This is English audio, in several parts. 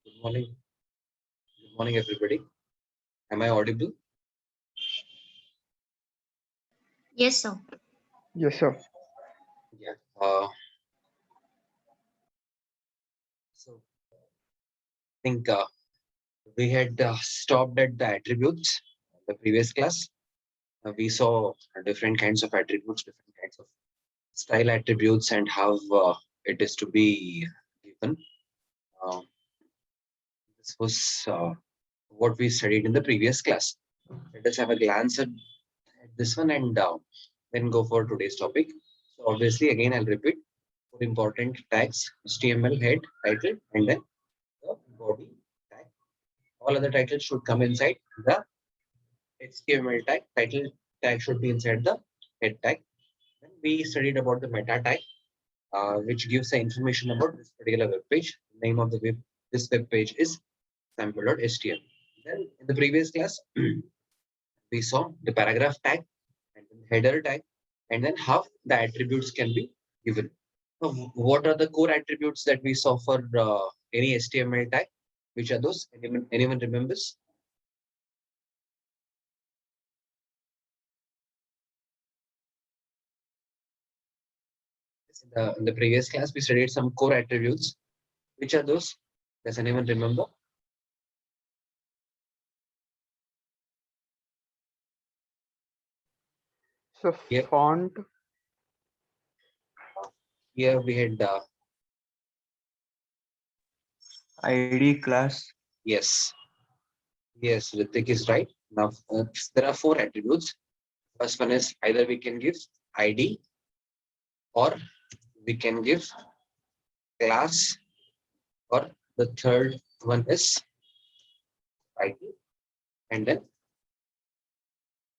Good morning. Good morning, everybody. Am I audible? Yes, sir. Yes, sir. Yeah. So I think we had stopped at the attributes in the previous class. We saw different kinds of attributes, different kinds of style attributes, and how it is to be given. Uh, this was what we studied in the previous class. Let us have a glance at this one and then go for today's topic. So obviously, again, I'll repeat four important tags: HTML head, title, and then the body tag. All other titles should come inside the HTML tag. Title tag should be inside the head tag. Then we studied about the meta tag, which gives the information about this particular web page. The name of the web, this web page is sample.html. Then in the previous class, we saw the paragraph tag and then header tag, and then how the attributes can be given. So what are the core attributes that we saw for any HTML tag? Which are those? Anyone remembers? In the previous class, we studied some core attributes. Which are those? Does anyone remember? So Here, font, here we had ID class. yes, yes, Ritik is right. Now there are four attributes. First one is either we can give ID or we can give class, or the third one is ID. And then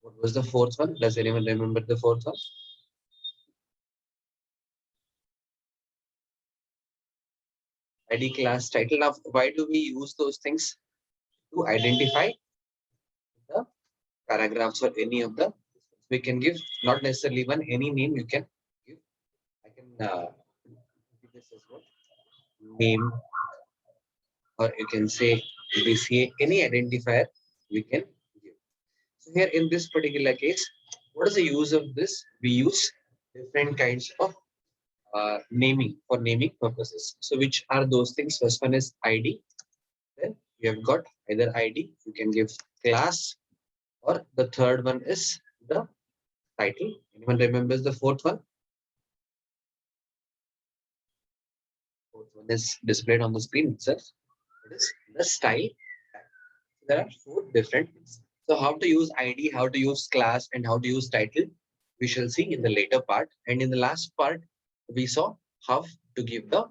what was the fourth one? Does anyone remember the fourth one? ID, class, title. Now, why do we use those things? To identify the paragraphs or any of the. We can give not necessarily one, any name you can give. I can give this as well. Name, or you can say BCA, any identifier we can give. So here in this particular case, what is the use of this? We use different kinds of naming for naming purposes. So which are those things? First one is ID. Then you have got either ID, you can give class, or the third one is the title. Anyone remembers the fourth one? Fourth one is displayed on the screen itself. It is the style. There are four different things. So how to use ID, how to use class, and how to use title, we shall see in the later part. And in the last part, we saw how to give the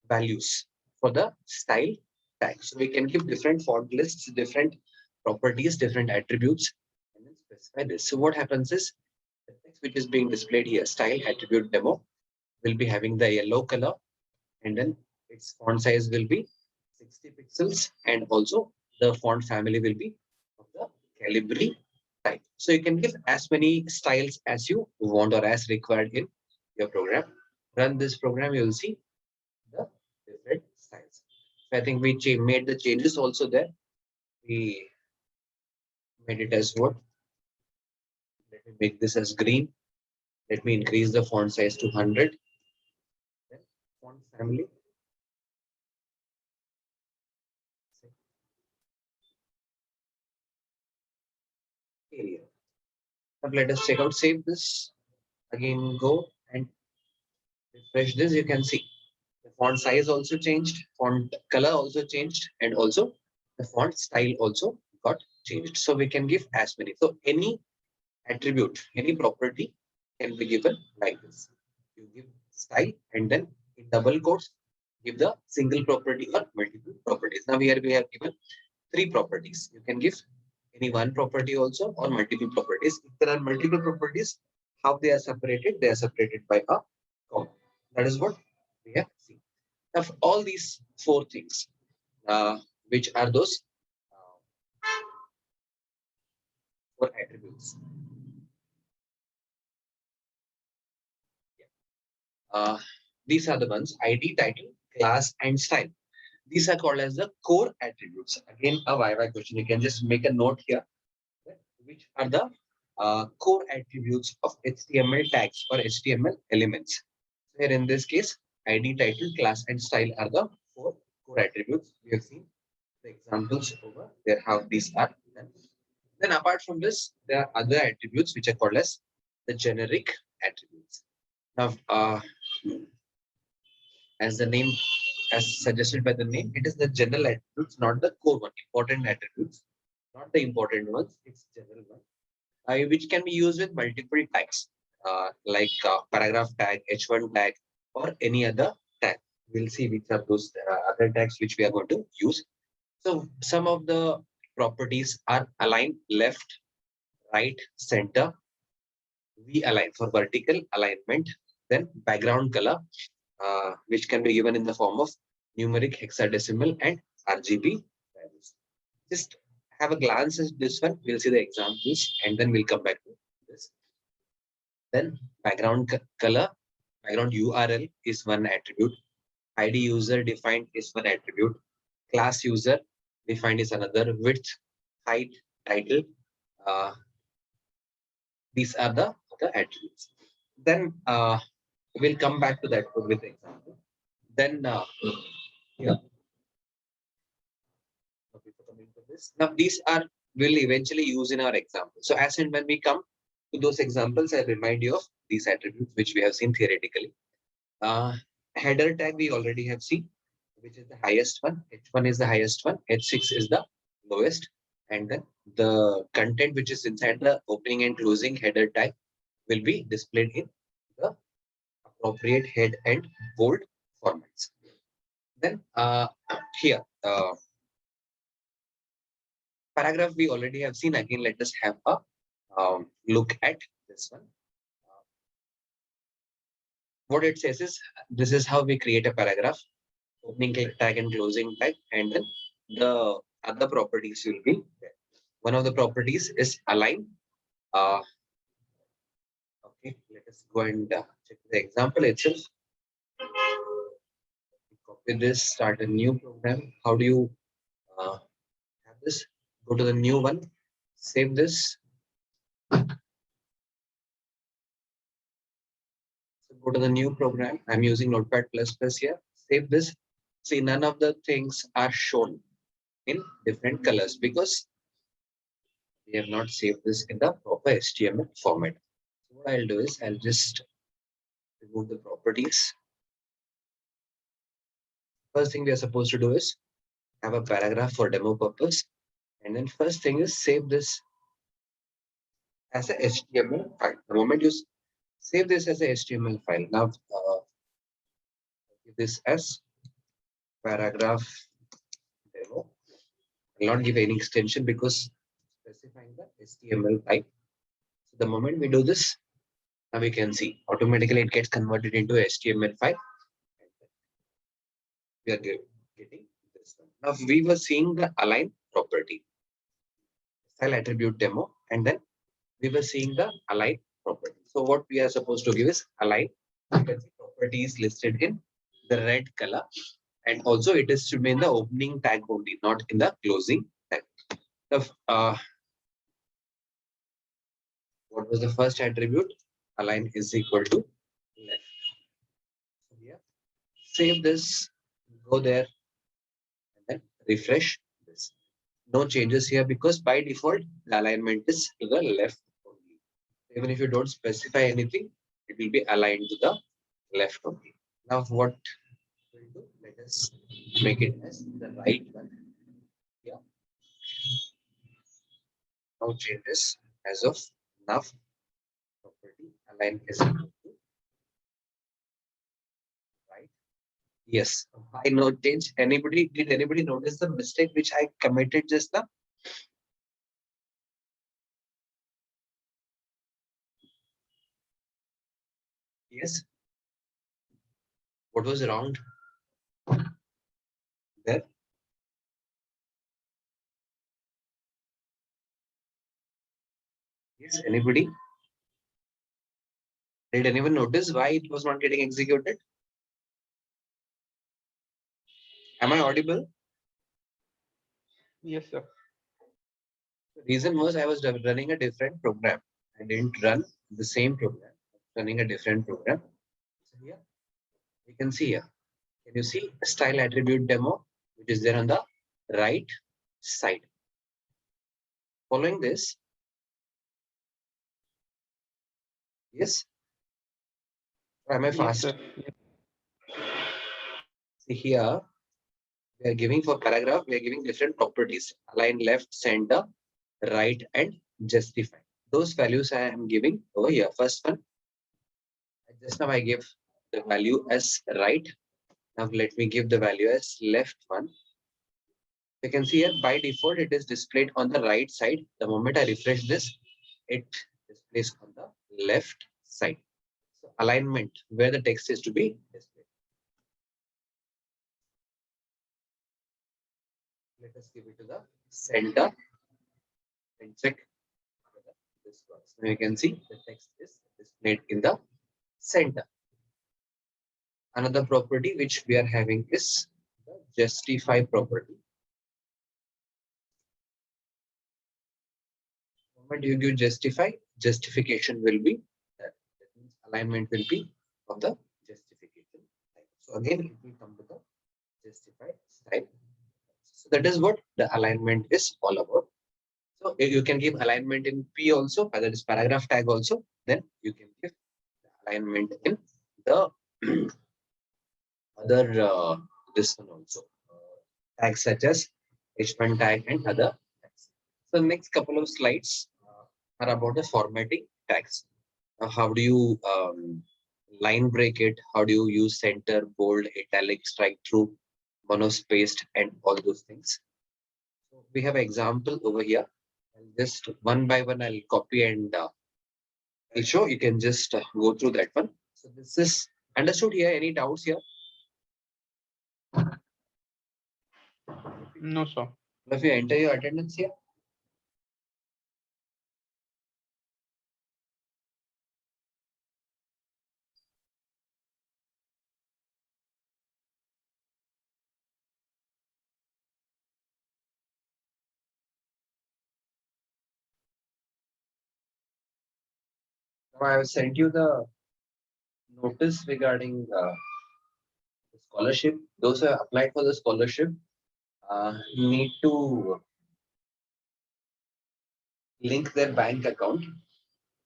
values for the style tag. So we can give different font lists, different properties, different attributes, and then specify this. So what happens is the text which is being displayed here, style attribute demo, will be having the yellow color, and then its font size will be 60 pixels, and also the font family will be of the Calibri type. So you can give as many styles as you want or as required in your program. Run this program, you will see the different styles. So I think we made the changes also there. We made it as what? Let me make this as green. Let me increase the font size to 100. Then font family. Area. Now let us check out, save this. Again, go and refresh this. You can see the font size also changed, font color also changed, and also the font style also got changed. So we can give as many. So any attribute, any property can be given like this. You give style and then in double quotes, give the single property or multiple properties. Now here we have given three properties. You can give any one property also or multiple properties. If there are multiple properties, how they are separated? They are separated by a comma. That is what we have seen. Of all these four things, which are those four attributes? Uh, these are the ones: ID, title, class, and style. These are called as the core attributes. Again, a YY question. You can just make a note here. Which are the core attributes of HTML tags or HTML elements? Here in this case, ID, title, class, and style are the four core attributes. We have seen the examples over there how these are done. Then apart from this, there are other attributes which are called as the generic attributes. Now, as the name, as suggested by the name, it is the general attributes, not the core one. Important attributes, not the important ones. It's general one, which can be used with multiple tags, like paragraph tag, H1 tag, or any other tag. We'll see which are those other tags which we are going to use. So some of the properties are align left, right, center. We align for vertical alignment. Then background color, which can be given in the form of numeric, hexadecimal, and RGB values. Just have a glance at this one. We'll see the examples, and then we'll come back to this. Then background color, background URL is one attribute. ID user defined is one attribute. Class user defined is another. Width, height, title. These are the attributes. Then we'll come back to that with example. Then yeah. Now these are will eventually use in our example. So as and when we come to those examples, I remind you of these attributes which we have seen theoretically. Header tag we already have seen, which is the highest one. H1 is the highest one. H6 is the lowest. And then the content which is inside the opening and closing header tag will be displayed in the appropriate head and bold formats. Then here, paragraph we already have seen. Again, let us have a look at this one. What it says is, this is how we create a paragraph: opening tag and closing tag, and then the other properties will be there. One of the properties is align. Okay, let us go and check the example itself. Copy this, start a new program. How do you have this? Go to the new one, save this. So go to the new program. I'm using Notepad++ here. Save this. See, none of the things are shown in different colors because we have not saved this in the proper HTML format. So what I'll do is I'll just remove the properties. First thing we are supposed to do is have a paragraph for demo purpose. And then first thing is save this as a HTML file. The moment you save this as a HTML file, now give this as paragraph demo. I will not give any extension because specifying the HTML type. So the moment we do this, now we can see automatically it gets converted into HTML file. We are getting this one. Now we were seeing the align property, style attribute demo, and then we were seeing the align property. So what we are supposed to give is align. You can see properties listed in the red color, and also it is to be in the opening tag only, not in the closing tag. What was the first attribute? Align is equal to left. So here, save this, go there, and then refresh this. No changes here because by default the alignment is to the left only. Even if you don't specify anything, it will be aligned to the left only. Now what we'll do? Let us make it as the right one. Yeah. No changes as of now. Property align is equal to right. Yes, I know change. Did anybody notice the mistake which I committed just now? Yes. What was wrong there? Yes, anybody? Did anyone notice why it was not getting executed? Am I audible? Yes, sir. The reason was I was running a different program. I didn't run the same program. I was running a different program. So here you can see here. Can you see style attribute demo, which is there on the right side? Following this, yes. Or am I Yes, fast? sir. See here, we are giving for paragraph, we are giving different properties: align left, center, right, and justify. Those values I am giving over here. First one, just now I gave the value as right. Now let me give the value as left one. You can see here by default it is displayed on the right side. The moment I refresh this, it displays on the left side. So alignment, where the text is to be displayed. Let us give it to the center and check whether this works. Now you can see the text is displayed in the center. Another property which we are having is the justify property. The moment you give justify, justification will be that. That means alignment will be of the justification type. So again, it will come to the justified type. So that is what the alignment is all about. So you can give alignment in P also, whether it's paragraph tag also, then you can give the alignment in the other this one also. Tags such as H1 tag and other tags. So next couple of slides are about the formatting tags. How do you line break it? How do you use center, bold, italic, strike through, monospaced, and all those things? So we have an example over here. And just one by one, I'll copy and I'll show. You can just go through that one. So this is understood here. Any doubts here? No, sir. If you enter your attendance here. Now I have sent you the notice regarding the scholarship. Those who have applied for the scholarship need to link their bank account.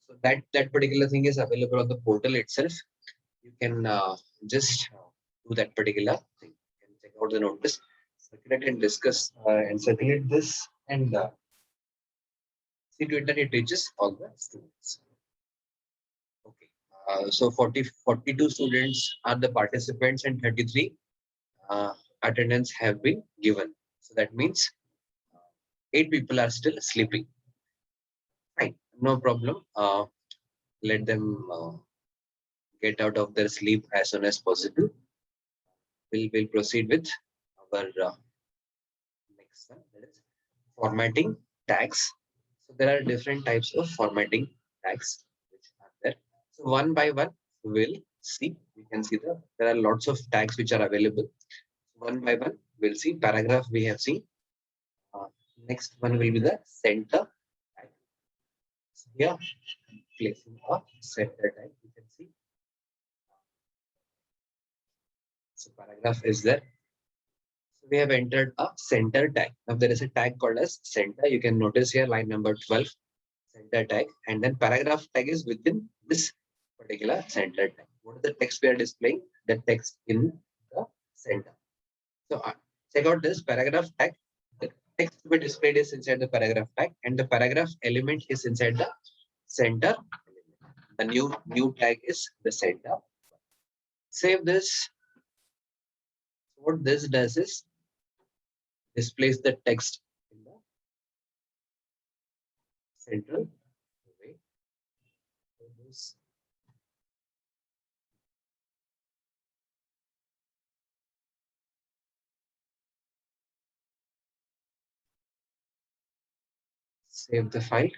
So that particular thing is available on the portal itself. You can just do that particular thing. You can check out the notice, circulate and discuss and circulate this and see to it that it reaches all the students. Okay. So 42 students are the participants and 33 attendance have been given. So that means 8 people are still sleeping. Fine, no problem. Let them get out of their sleep as soon as possible. We'll proceed with our next one. That is formatting tags. So there are different types of formatting tags which are there. So one by one, we'll see. You can see there are lots of tags which are available. One by one, we'll see. Paragraph we have seen. Next one will be the center tag. So here, I'm placing a center tag. You can see. So paragraph is there. So we have entered a center tag. Now there is a tag called as center. You can notice here line number 12, center tag, and then paragraph tag is within this particular center tag. What is the text we are displaying? The text in the center. So check out this paragraph tag. The text to be displayed is inside the paragraph tag, and the paragraph element is inside the center. The new tag is the center. Save this. What this does is displays the text in the central way. So this save the file.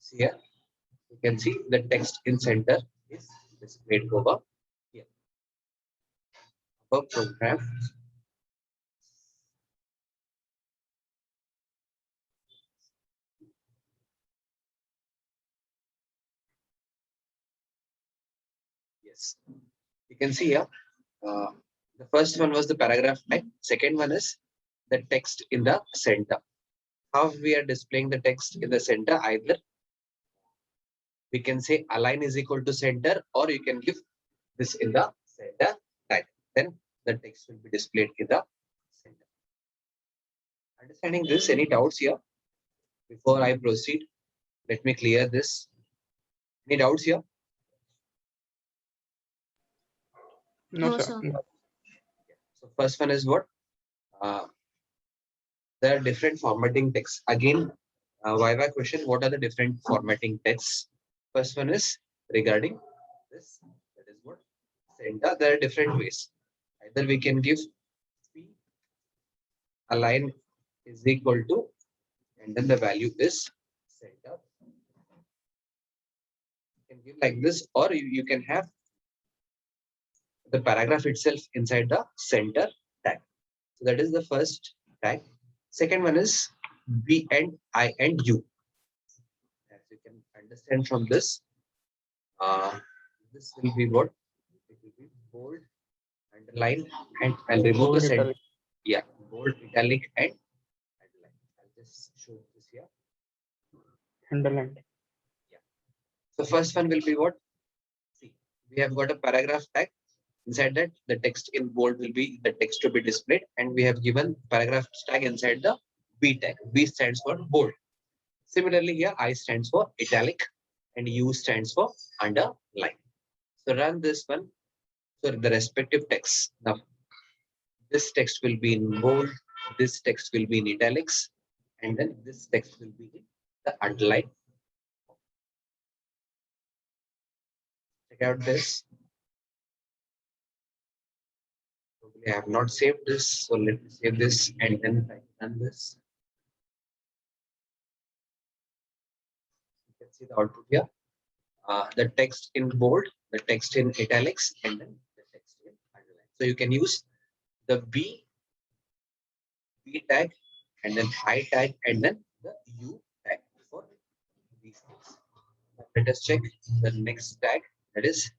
See here, you can see the text in center is displayed over here. Above program. Yes, you can see here. The first one was the paragraph tag. Second one is the text in the center. How we are displaying the text in the center? Either we can say align is equal to center, or you can give this in the center tag. Then the text will be displayed in the center. Understanding this, any doubts here? Before I proceed, let me clear this. Any doubts here? No, No, sir. sir. No. So first one is what? Uh, there are different formatting texts. Again, Viva question, what are the different formatting texts? First one is regarding this. That is what? Center. There are different ways. Either we can give P align is equal to, and then the value is center. You can give like this, or you can have the paragraph itself inside the center tag. So that is the first tag. Second one is B and I and U. As you can understand from this, this will be what? It will be bold, underline, and I'll remove Bold the center. italic. Yeah, bold, italic, and underline. I'll just show this here. Underlined. So first one will be what? See, we have got a paragraph tag. Inside that, the text in bold will be the text to be displayed, and we have given paragraph tag inside the B tag. B stands for bold. Similarly, here I stands for italic, and U stands for underline. So run this one. So the respective text. Now, this text will be in bold. This text will be in italics, and then this text will be in the underline. Check out this. I have not saved this, so let me save this and then run this. You can see the output here. The text in bold, the text in italics, and then the text in underline. So you can use the B tag, and then I tag, and then the U tag for these things. Let us check the next tag, that is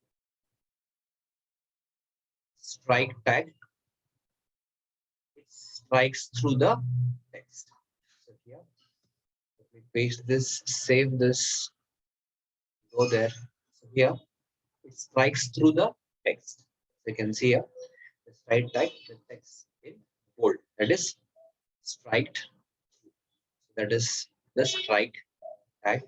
strike tag. It strikes through the text. So here, let me paste this, save this, go there. So here, it strikes through the text. So you can see here, the strike tag, the text in bold, that is striked. That is the strike tag.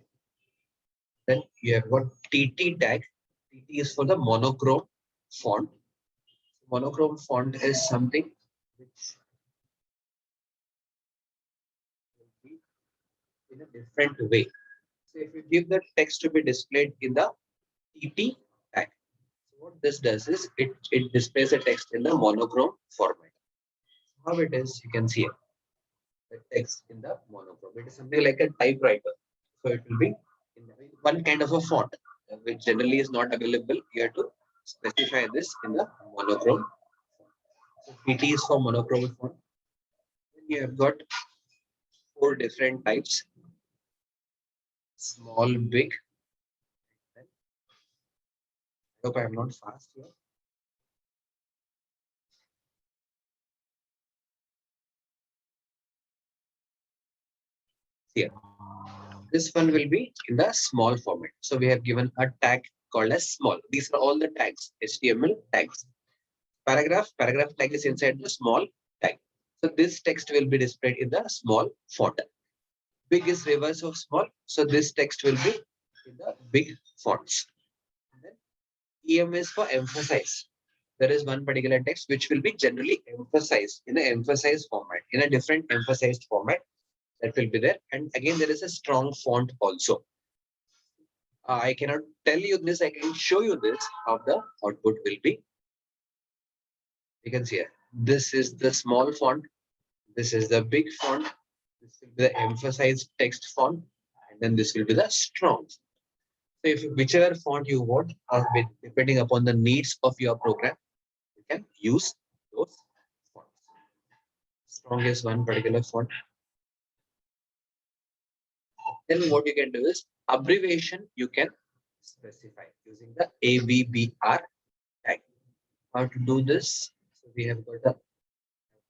Then you have got TT tag. TT is for the monochrome font. Monochrome font is something which will be in a different way. So if you give the text to be displayed in the TT tag, so what this does is it displays the text in the monochrome format. How it is, you can see it. The text in the monochrome. It is something like a typewriter. So it will be in one kind of a font, which generally is not available. You have to specify this in the monochrome. So PT is for monochrome font. Then you have got 4 different types: small, big. I hope I am not fast here. Here, this one will be in the small format. So we have given a tag called as small. These are all the tags, HTML tags. Paragraph tag is inside the small tag. So this text will be displayed in the small font. Big is reverse of small. So this text will be in the big fonts. And then EM is for emphasize. There is one particular text which will be generally emphasized in an emphasized format, in a different emphasized format that will be there. And again, there is a strong font also. I cannot tell you this, I can show you this, how the output will be. You can see here, this is the small font, this is the big font, this will be the emphasized text font, and and then this will be the strong. So if whichever font you want, depending upon the needs of your program, you can use those fonts. Strong is one particular font. Then what you can do is abbreviation you can specify using the ABBR tag. How to do this? So we have got a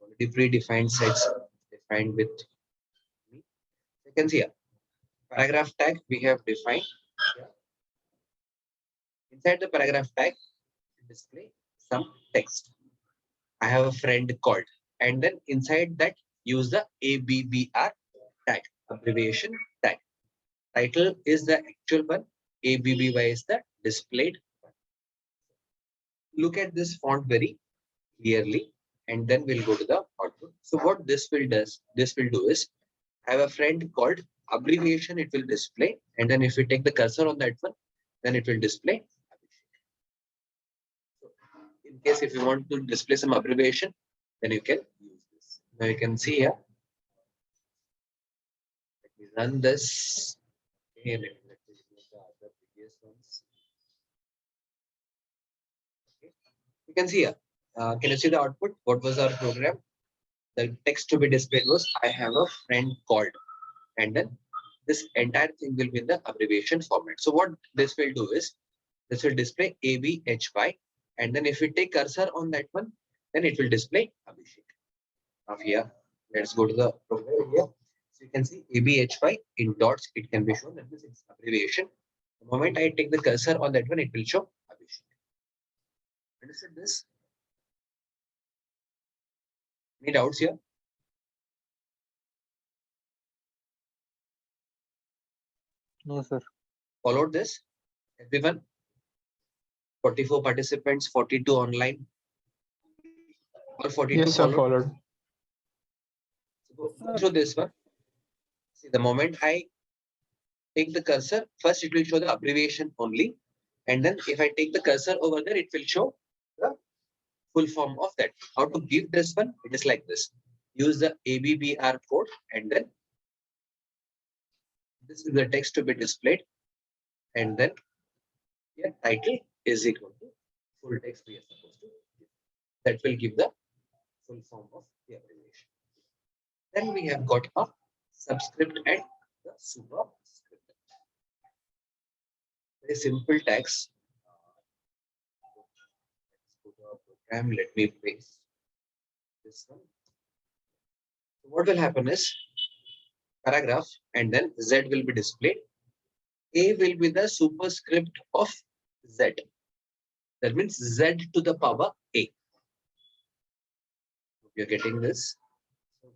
already predefined sets defined with me. You can see here paragraph tag we have defined here. Inside the paragraph tag, display some text. I have a friend called, and then inside that use the ABBR tag, abbreviation tag. Title is the actual one, ABBY is the displayed one. Look at this font very clearly, and then we'll go to the output. So what this will do is I have a friend called abbreviation, it will display, and then if we take the cursor on that one, then it will display. So in case if you want to display some abbreviation, then you can use this. Now you can see here. Let me run this. Okay, let me remove the other previous ones. Okay. You can see here. Can you see the output? What was our program? The text to be displayed was I have a friend called, and then this entire thing will be in the abbreviation format. So what this will do is this will display ABHY, and then if we take cursor on that one, then it will display Abhishek. Now here, let's go to the program here. So you can see ABHY in dots, it can be shown that this is abbreviation. The moment I take the cursor on that one, it will show Abhishek. Understood this? Any doubts here? No, sir. Followed this? Everyone? 44 participants, 42 online. Or 42 Yes, sir, followed? followed. So go through this one. See, the moment I take the cursor, first it will show the abbreviation only. And then if I take the cursor over there, it will show the full form of that. How to give this one? It is like this. Use the ABBR code, and then this is the text to be displayed. And then your title is equal to full text we are supposed to give. That will give the full form of the abbreviation. Then we have got a subscript and the superscript. Very simple tags. Let's go to our program. Let me paste this one. So what will happen is paragraph, and then Z will be displayed. A will be the superscript of Z. That means Z to the power A. You're getting this. So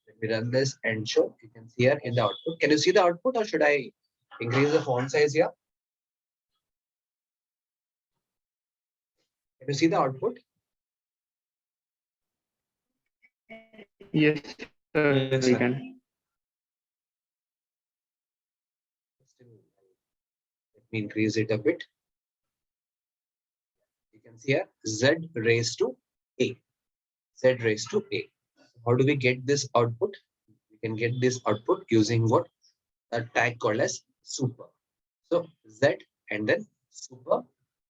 let me run this and show. You can see here in the output. Can you see the output, or should I increase the font size here? Can you see the output? Yes, sir, Yes, we sir. can. Let me increase it a bit. You can see here Z raised to A. Z raised to A. How do we get this output? We can get this output using what? A tag called as super. So Z and then super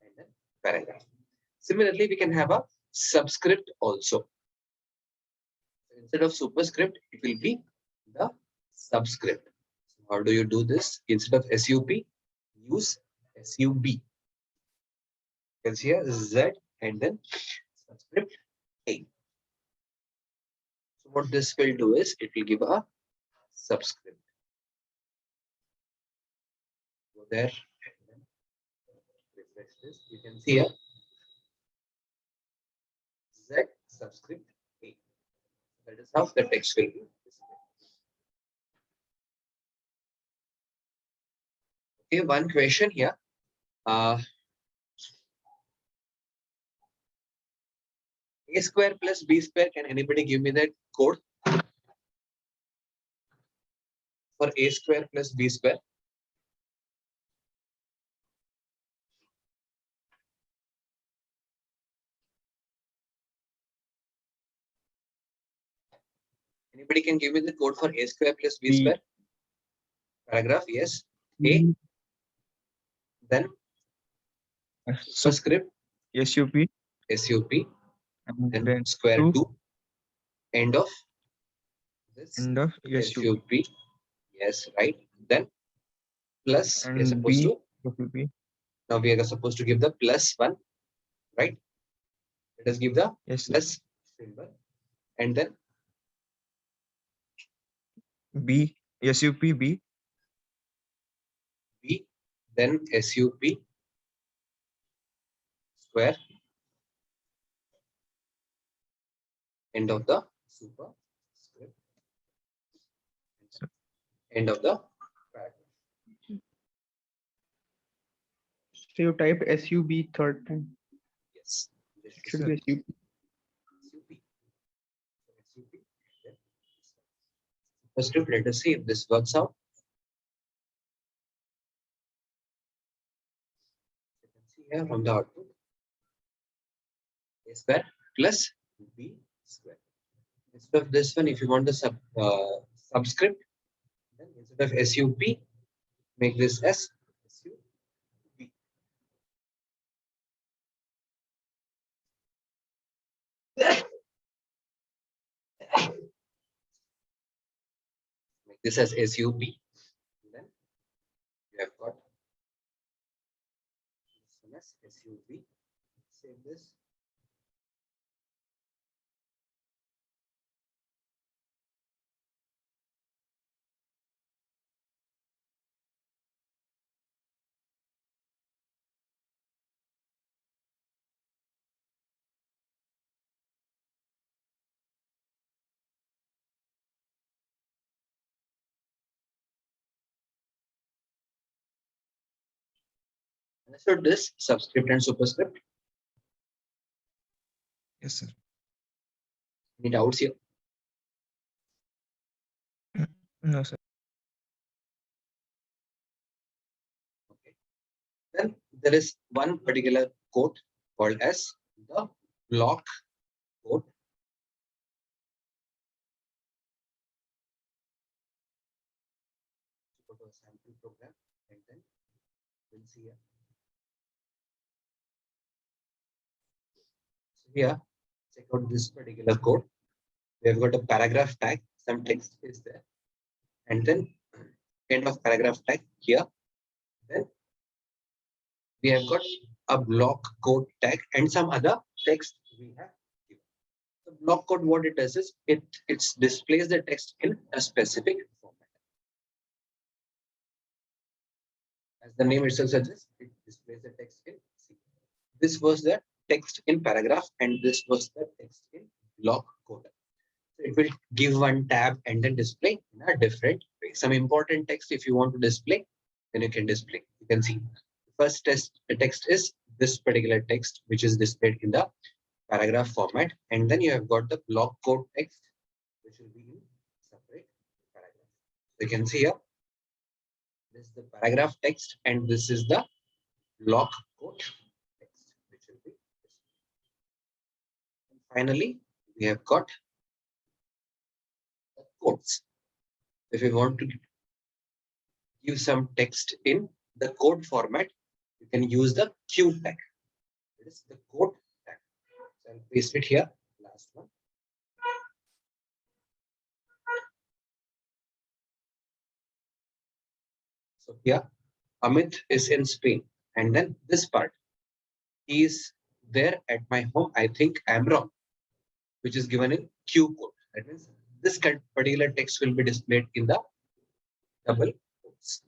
and then paragraph. Similarly, we can have a subscript also. Instead of superscript, it will be the subscript. So how do you do this? Instead of SUP, use SUB. You can see here Z and then subscript A. So what this will do is it will give a subscript. Go there and then refresh this. You can see here Z subscript A. That is how the text will be displayed. Okay, one question here. A square plus B square. Can anybody give me that code for A square plus B square? Anybody can give me the code for A square plus B B. square? Paragraph, yes. A, then superscript, SUP, SUP, and then then square 2, end of this end of SUP, SUP. Yes, right. Then plus, we are and supposed B to, SUP. now we are supposed to give the plus 1, right? Let us give the Yes, sir. plus symbol, and then B SUP B, B, then SUP square, end of the superscript, Sir. end of the paragraph. So you type SUB third time. Yes, this Should is be SUP. SUP. SUP. Then superscript. Let us see if this works out. You can see here from the output, A square plus B square. Instead of this one, if you want the subscript, then instead of SUP, make this as SUP. Make this as SUP. Then you have got this one as SUP. Save this. Understood this subscript and superscript? Yes, sir. Any doubts here? No, sir. Okay. Then there is one particular code called as the block code. Go to a sample program and then we'll see here. So here, check out this particular code. We have got a paragraph tag, some text is there, and then end of paragraph tag here. Then we have got a block code tag and some other text we have given. The block code, what it does is it displays the text in a specific format. As the name itself suggests, it displays the text in C. This was the text in paragraph, and this was the text in block code. So it will give one tab and then display in a different way. Some important text, if you want to display, then you can display. You can see first text is this particular text, which is displayed in the paragraph format, and then you have got the block code text, which will be in separate paragraph. You can see here, this is the paragraph text, and this is the block code text, which will be displayed. And finally, we have got the codes. If you want to give some text in the code format, you can use the Q tag. It is the code tag. So I'll paste it here. Last one. So here, Amit is in Spain, and then this part, he is there at my home. I think I'm wrong, which is given in Q code. That means this particular text will be displayed in the double quotes.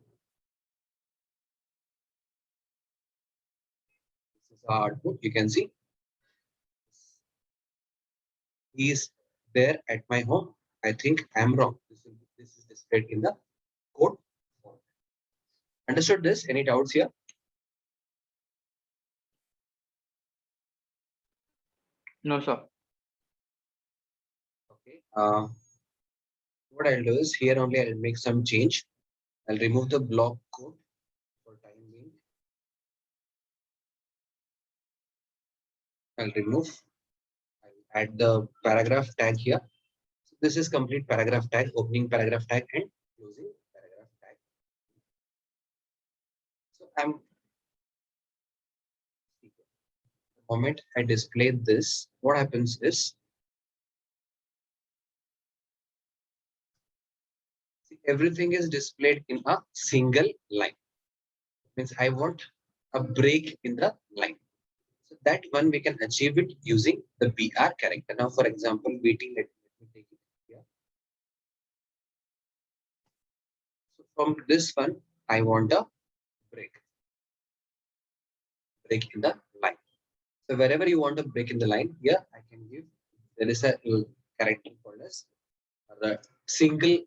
This is our output. You can see he is there at my home. I think I'm wrong. This is displayed in the code format. Understood this? Any doubts here? No, sir. Okay. What I'll do is here only I'll make some change. I'll remove the block code for time being. I'll remove. I'll add the paragraph tag here. So this is complete paragraph tag, opening paragraph tag and closing paragraph tag. I'm the moment I display this, what happens is everything is displayed in a single line. Means I want a break in the line. So that one we can achieve it using the BR character. Now, for example, waiting, let me take it here. So from this one, I want a break in the line. So wherever you want a break in the line, here I can give, there is a character called as the single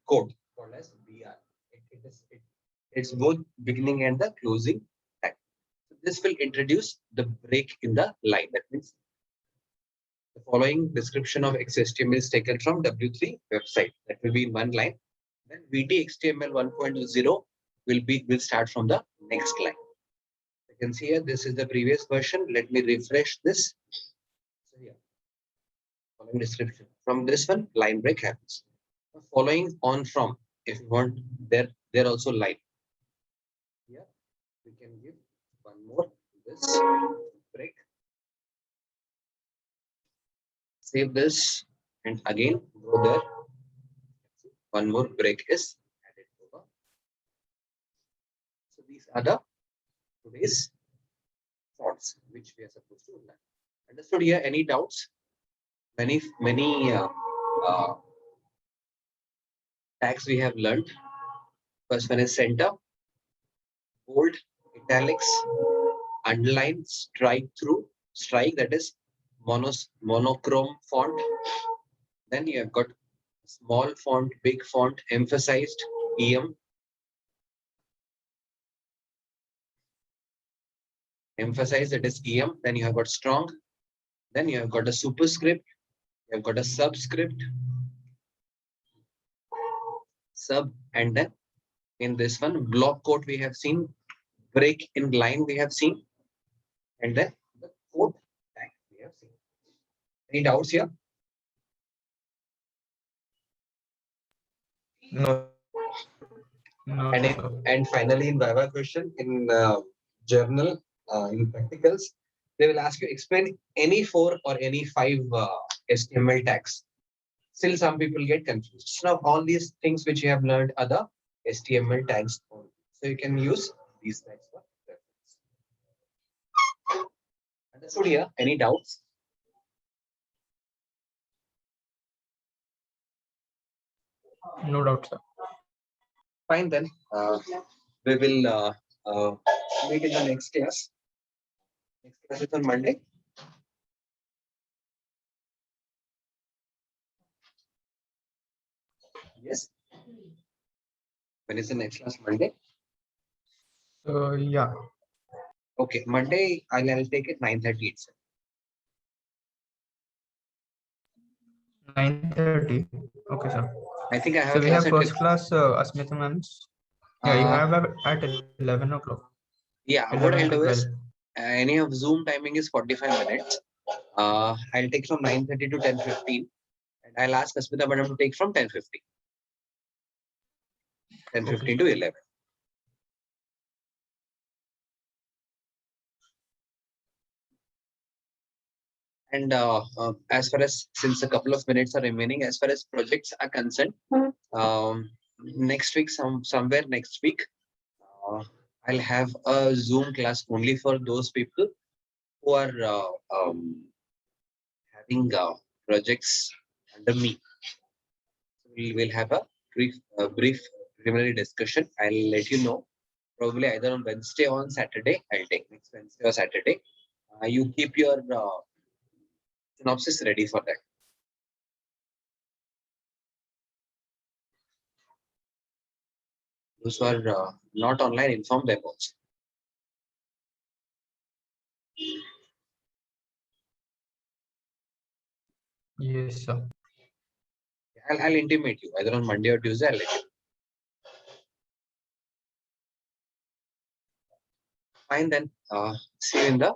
quote called as BR. It's both beginning and the closing tag. So this will introduce the break in the line. That means the following description of XHTML is taken from W3 website. That will be in one line. Then VT-XTML 1.0 will start from the next line. You can see here, this is the previous version. Let me refresh this. So here, following description. From this one, line break happens. Following on from, if you want, there also line. Here, we can give one more this break. Save this and again go there. One more break is added over. So these are the today's thoughts which we are supposed to learn. Understood here? Any doubts? Many tags we have learned. First one is center, bold, italics, underline, strike through, strike, that is monochrome font. Then you have got small font, big font, emphasized, EM. Emphasize, that is EM. Then you have got strong. Then you have got a superscript. You have got a subscript, sub, and then in this one, block quote we have seen, break in line we have seen, and then the quote tag we have seen. Any doubts here? No. No, And sir. and finally, in Viva question, in journal, in practicals, they will ask you explain any 4 or any 5 HTML tags. Still, some people get confused. So now all these things which you have learned are the HTML tags only. So you can use these tags for reference. Understood here? Any doubts? No doubt, sir. Fine then. We will meet in the next class. Next class is on Monday. Yes. When is the next class? Monday. Yeah. Okay, Monday I'll take it 9:30 itself. 9:30. Okay, sir. I think I have So a we class have at first class, Asmita ma'am's. Yeah, you have at 11 o'clock. yeah, what 11 I'll to do is 12. any of Zoom timing is 45 minutes. I'll take from 9:30 to 10:15, and I'll ask Asmita madam to take from 10:15. 10:15 to 11. And as far as, since a couple of minutes are remaining, as far as projects are concerned, next week, somewhere next week, I'll have a Zoom class only for those people who are having projects under me. We'll have a brief preliminary discussion. I'll let you know probably either on Wednesday or on Saturday. I'll take next Wednesday or Saturday. You keep your synopsis ready for that. Those who are not online, inform them also. Yes, sir. I'll intimate you either on Monday or Tuesday. I'll let you know. Fine then. See you in the